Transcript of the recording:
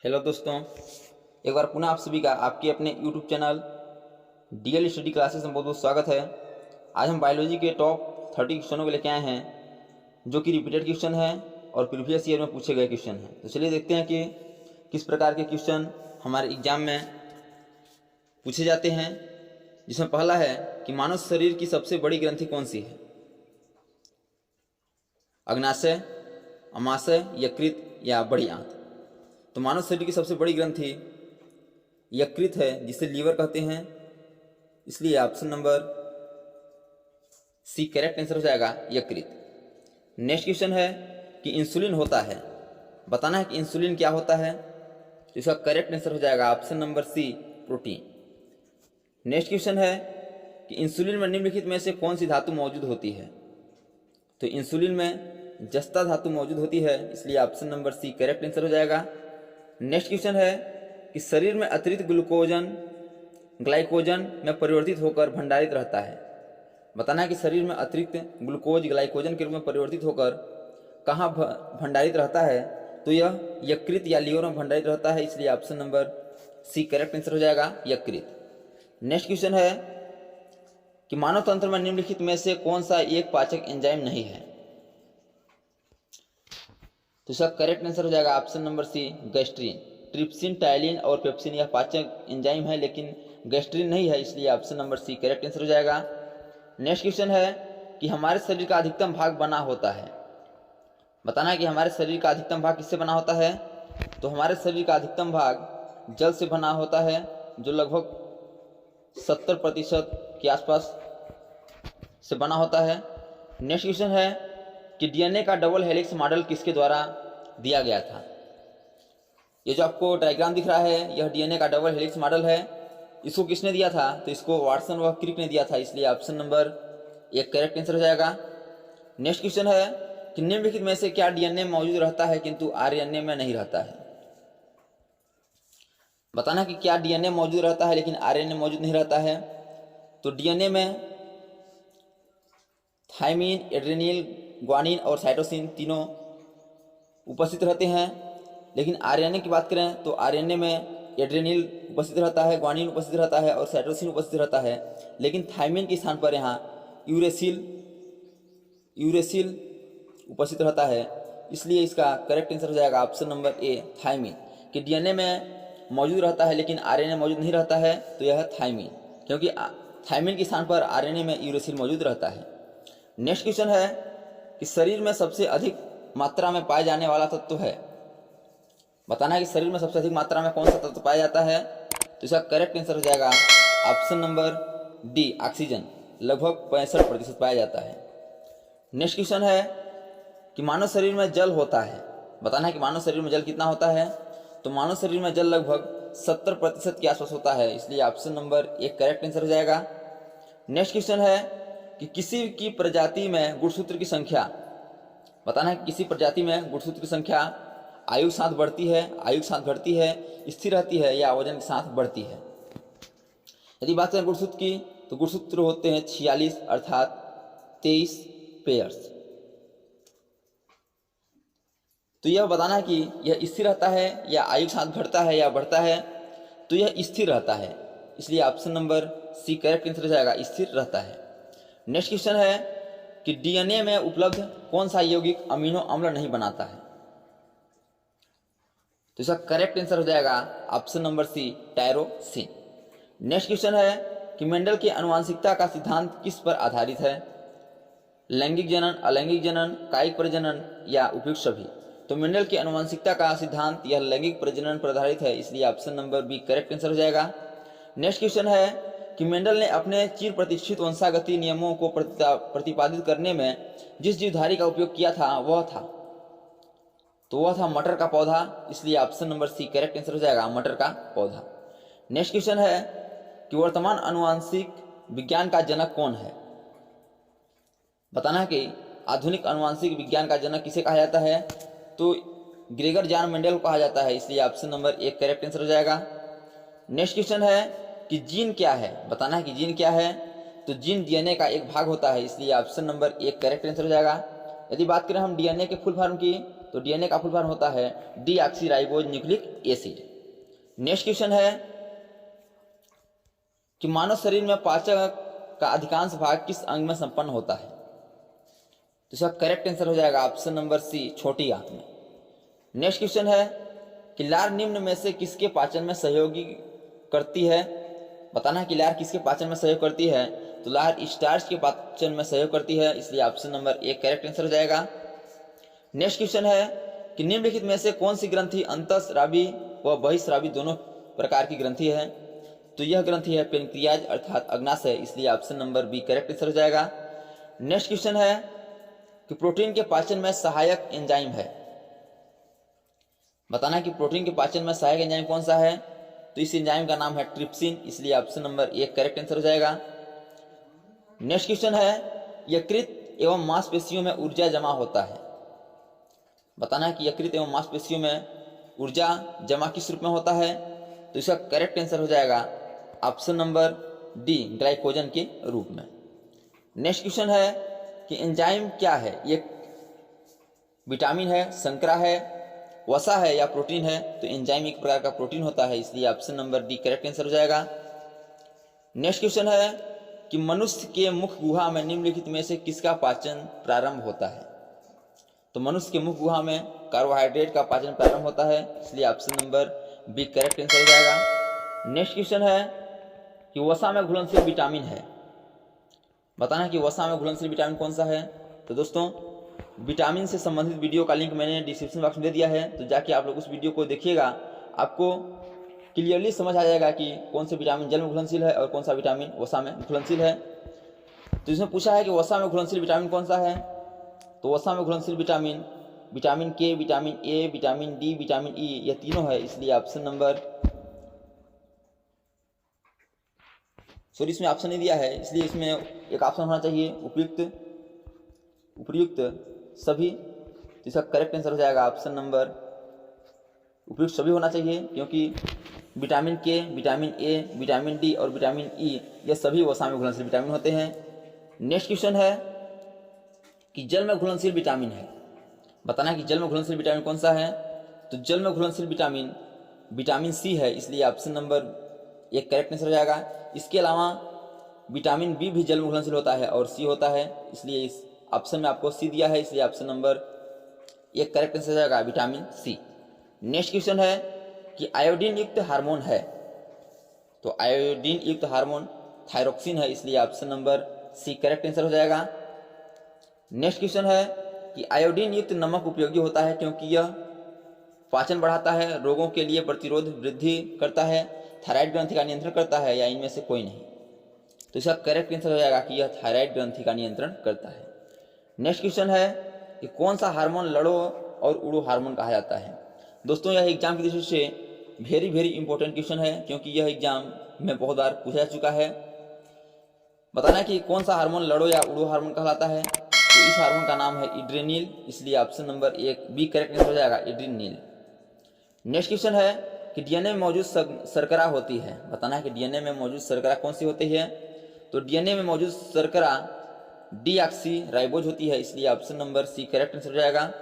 Hello दोस्तों, एक बार पुनः आप सभी का आपके अपने YouTube channel DL study classes में बहुत बहुत स्वागत है। आज हम बायोलॉजी के टॉप 30 क्वेश्चनों को लेके आए हैं जो कि रिपीटेड क्वेश्चन है और प्रीवियस ईयर में पूछे गए क्वेश्चन हैं। तो चलिए देखते हैं कि किस प्रकार के क्वेश्चन हमारे एग्जाम में पूछे जाते हैं। जिसमें पहला है कि मानव शरीर की सबसे बड़ी ग्रंथि कौन सी है? अग्नाशय, अमाशय, यकृत या बड़ी आंत। तो मानव शरीर की सबसे बड़ी ग्रंथि यकृत है, जिसे लीवर कहते हैं। इसलिए option number C correct answer हो जाएगा यकृत। नेक्स्ट क्वेश्चन है कि इंसुलिन होता है, बताना है कि इंसुलिन क्या होता है। तो इसका करेक्ट आंसर हो जाएगा option number C protein. Next question है कि इंसुलिन में निम्नलिखित में से कौन सी धातु मौजूद होती है? तो इंसुलिन में जस्ता धातु मौजूद होती है, इसलिए option number C correct answer हो जाएगा। नेक्स्ट क्वेश्चन है कि शरीर में अतिरिक्त ग्लाइकोजन में परिवर्तित होकर भंडारित रहता है। बताना है कि शरीर में अतिरिक्त ग्लूकोज ग्लाइकोजन के रूप में परिवर्तित होकर कहाँ भंडारित रहता है? तो यह यकृत या लीवर में भंडारित रहता है, इसलिए option number C correct answer हो जाएगा यकृत। नेक्स्ट क्वेश्चन है कि मानव तंत्र में निम्नलिखित में से कौन सा एक पाचक एंजाइम नहीं है? तो इसका करेक्ट आंसर हो जाएगा option number C gastrin. Trypsin, ptyalin और पेप्सिन यह पाचक एंजाइम है, लेकिन गैस्ट्रीन नहीं है, इसलिए option number C correct answer हो जाएगा। नेक्स्ट क्वेश्चन है कि हमारे शरीर का अधिकतम भाग बना होता है। बताना है कि हमारे शरीर का अधिकतम भाग किससे बना होता है? तो हमारे शरीर का अधिकतम भाग जल से बना होता है, जो लगभग 70% के आसपास से बना होता है। नेक्स्ट क्वेश्चन है कि डीएनए का डबल हेलिक्स मॉडल किसके द्वारा दिया गया था? ये जो आपको डायग्राम दिख रहा है, यह डीएनए का डबल हेलिक्स मॉडल है। इसको किसने दिया था? तो इसको वाटसन व क्रिक ने दिया था, इसलिए ऑप्शन नंबर एक करेक्ट आंसर हो जाएगा। नेक्स्ट क्वेश्चन है कि निम्नलिखित में से क्या डीएनए मौजूद रहता है किंतु आरएनए में नहीं रहता है? बताना कि क्या डीएनए मौजूद रहता है लेकिन आरएनए मौजूद नहीं रहता है। तो डीएनए में थायमिन, एड्रेनिल, ग्वानिन और साइटोसिन तीनों उपस्थित रहते हैं, लेकिन आरएनए की बात करें तो आरएनए में एड्रेनिल उपस्थित रहता है, ग्वानिन उपस्थित रहता है और साइटोसिन उपस्थित रहता है, लेकिन थायमिन के स्थान पर यहाँ यूरेसिल उपस्थित रहता है, इसलिए इसका करेक्ट आंसर हो जाएगा ऑप्शन नंबर ए थायमिन। कि डीएनए में मौजूद रहता है लेकिन आरएनए मौजूद नहीं रहता है, तो यह है थायमिन, क्योंकि थायमिन के स्थान पर आरएनए में यूरेसिल मौजूद रहता है। नेक्स्ट क्वेश्चन है कि शरीर में सबसे अधिक मात्रा में पाए जाने वाला तत्व है। बताना है कि शरीर में सबसे अधिक मात्रा में कौन सा तत्व पाया जाता है। तो इसका करेक्ट आंसर हो जाएगा ऑप्शन नंबर डी ऑक्सीजन, लगभग 65% पाया जाता है। नेक्स्ट क्वेश्चन है कि मानव शरीर में जल होता है। बताना है कि मानव शरीर में जल कितना होता है। तो मानव शरीर में जल लगभग 70% के आसपास होता है, इसलिए ऑप्शन नंबर एक करेक्ट आंसर हो जाएगा। नेक्स्ट क्वेश्चन है कि किसी की प्रजाति में गुणसूत्र की संख्या। बताना है कि किसी प्रजाति में गुणसूत्र की संख्या आयु के साथ बढ़ती है, आयु के साथ घटती है, स्थिर रहती है या वजन के साथ बढ़ती है। यदि बात करें गुणसूत्र की, तो गुणसूत्र होते हैं 46 अर्थात 23 पेयर्स। तो यह बताना है कि यह स्थिर रहता है या आयु के साथ घटता है या बढ़ता है। तो यह स्थिर रहता है, इसलिए option number C correct answer हो जाएगा, स्थिर रहता है। नेक्स्ट क्वेश्चन है कि डीएनए में उपलब्ध कौन सा यौगिक अमीनो अम्ल नहीं बनाता है। तो इसका करेक्ट आंसर हो जाएगा option number C tyrosine. Next question है कि मेंडल की आनुवंशिकता का सिद्धांत किस पर आधारित है? लैंगिक जनन, अलैंगिक जनन, कायिक प्रजनन या उपयुक्त सभी। तो मेंडल की आनुवंशिकता का सिद्धांत यह लैंगिक प्रजनन पर आधारित है, इसलिए option number B correct answer हो जाएगा। नेक्स्ट क्वेश्चन है कि मेंडल ने अपने चिर प्रतिष्ठित वंशागति नियमों को प्रतिपादित करने में जिस जीवधारी का उपयोग किया था वह था मटर का पौधा, इसलिए option number C correct answer हो जाएगा, मटर का पौधा। नेक्स्ट क्वेश्चन है कि वर्तमान आनुवंशिक विज्ञान का जनक कौन है? बताना है कि आधुनिक आनुवंशिक विज्ञान का जनक किसे कहा जाता है। तो ग्रेगर जॉन मेंडल को कहा जाता है, इसलिए ऑप्शन नंबर एक करेक्ट आंसर हो जाएगा। नेक्स्ट क्वेश्चन है कि जीन क्या है। बताना है कि जीन क्या है। तो जीन डीएनए का एक भाग होता है, इसलिए ऑप्शन नंबर एक करेक्ट आंसर हो जाएगा। यदि बात करें हम डीएनए के फुल फॉर्म की, तो डीएनए का फुल फॉर्म होता है deoxy nucleic acid. Next question है कि मानव शरीर में पाचक का अधिकांश भाग किस अंग में संपन्न होता है? तो इसका करेक्ट आंसर हो जाएगा ऑप्शन नंबर सी, छोटी आंत में। नेक्स्ट क्वेश्चन है कि लार निम्न में से किसके पाचन में सहयोगी करती है? बताना है कि लार किसके पाचन में सहयोग करती है? तो लार स्टार्च के पाचन में सहयोग करती है, इसलिए option number A correct answer हो जाएगा। नेक्स्ट क्वेश्चन है कि निम्नलिखित में से कौन सी ग्रंथि अंतःस्रावी व बहिःस्रावी दोनों प्रकार की ग्रंथि है? तो यह ग्रंथि है पेनक्रियाज अर्थात अग्नाशय, इसलिए option number B correct answer हो जाएगा। नेक्स्ट क्वेश्चन है कि प्रोटीन के पाचन में सहायक एंजाइम है। बताना कि प्रोटीन के पाचन में सहायक एंजाइम कौन सा है? तो इस एंजाइम का नाम है ट्रिप्सिन, इसलिए option number A correct answer हो जाएगा। नेक्स्ट क्वेश्चन है यकृत एवं मांसपेशियों में ऊर्जा जमा होता है। बताना है कि यकृत एवं मांसपेशियों में ऊर्जा जमा किस रूप में होता है? तो इसका करेक्ट आंसर हो जाएगा ऑप्शन नंबर डी, ग्लाइकोजन के रूप में। नेक्स्ट क्वेश्चन है कि एंजाइम क्या है? ये विटामिन है, संकरा है, वसा है या प्रोटीन है? तो एंजाइम एक प्रकार का प्रोटीन होता है, इसलिए option number D correct answer हो जाएगा। नेक्स्ट क्वेश्चन है कि मनुष्य के मुख गुहा में निम्नलिखित में से किसका पाचन प्रारंभ होता है? तो मनुष्य के मुख गुहा में कार्बोहाइड्रेट का पाचन प्रारंभ होता है, इसलिए option number B correct answer हो जाएगा। नेक्स्ट क्वेश्चन है कि वसा में घुलनशील विटामिन है। बताना है कि वसा में घुलनशील विटामिन कौन सा है? तो दोस्तों विटामिन से संबंधित वीडियो का लिंक मैंने डिस्क्रिप्शन बॉक्स में दे दिया है, तो जाके आप लोग उस वीडियो को देखिएगा, आपको क्लियरली समझ आ जाएगा कि कौन सा विटामिन जल में घुलनशील है और कौन सा विटामिन वसा में घुलनशील है। तो इसमें पूछा है कि वसा में घुलनशील विटामिन कौन सा है? तो वसा में घुलनशील विटामिन विटामिन के, vitamin A, vitamin D, vitamin E, ये तीनों है, इसलिए ऑप्शन नंबर इसमें ऑप्शन नहीं दिया है, इसलिए इसमें एक ऑप्शन होना चाहिए उपयुक्त सभी। तो इसका करेक्ट आंसर हो जाएगा ऑप्शन नंबर उपयुक्त सभी होना चाहिए, क्योंकि विटामिन के, विटामिन ए, विटामिन डी और विटामिन ई ये सभी वसा में घुलनशील विटामिन होते हैं। नेक्स्ट क्वेश्चन है कि जल में घुलनशील विटामिन है। बताना है कि जल में घुलनशील विटामिन कौन सा है? तो जल में घुलनशील विटामिन विटामिन सी है, इसलिए ऑप्शन नंबर एक करेक्ट आंसर हो जाएगा। इसके अलावा विटामिन बी भी जल में घुलनशील होता है और सी होता है, इसलिए इस ऑप्शन में आपको सी दिया है, इसलिए ऑप्शन नंबर एक करेक्ट आंसर हो जाएगा विटामिन सी। नेक्स्ट क्वेश्चन है कि आयोडीन युक्त हार्मोन है। तो आयोडीन युक्त हार्मोन थायरोक्सिन है, इसलिए option number C correct answer हो जाएगा। नेक्स्ट क्वेश्चन है कि आयोडीन युक्त नमक उपयोगी होता है क्योंकि यह पाचन बढ़ाता है, रोगों के लिए प्रतिरोध वृद्धि करता है, थायराइड ग्रंथि का नियंत्रण करता है, या इनमें से कोई नहीं? तो इसका करेक्ट आंसर हो जाएगा कि यह थायराइड ग्रंथि का नियंत्रण करता है। नेक्स्ट क्वेश्चन है कि कौन सा हार्मोन लड़ो और उड़ो हार्मोन कहा जाता है? दोस्तों यह एग्जाम की दृष्टि से वेरी इंपॉर्टेंट क्वेश्चन है, क्योंकि यह एग्जाम में बहुत बार पूछा जा चुका है। बताना है कि कौन सा हार्मोन लड़ो या उड़ो हार्मोन कहलाता है? तो इस हार्मोन का नाम है इड्रेनिल, इसलिए ऑप्शन नंबर एक बी करेक्ट आंसर हो जाएगा, इड्रेनिल। नेक्स्ट क्वेश्चन है कि डीएनए में मौजूद शर्करा होती है। बताना है कि डीएनए में मौजूद शर्करा कौन सी होती है? तो डीएनए में मौजूद शर्करा डीऑक्सी राइबोज होती है, इसलिए option number C correct answer हो जाएगा।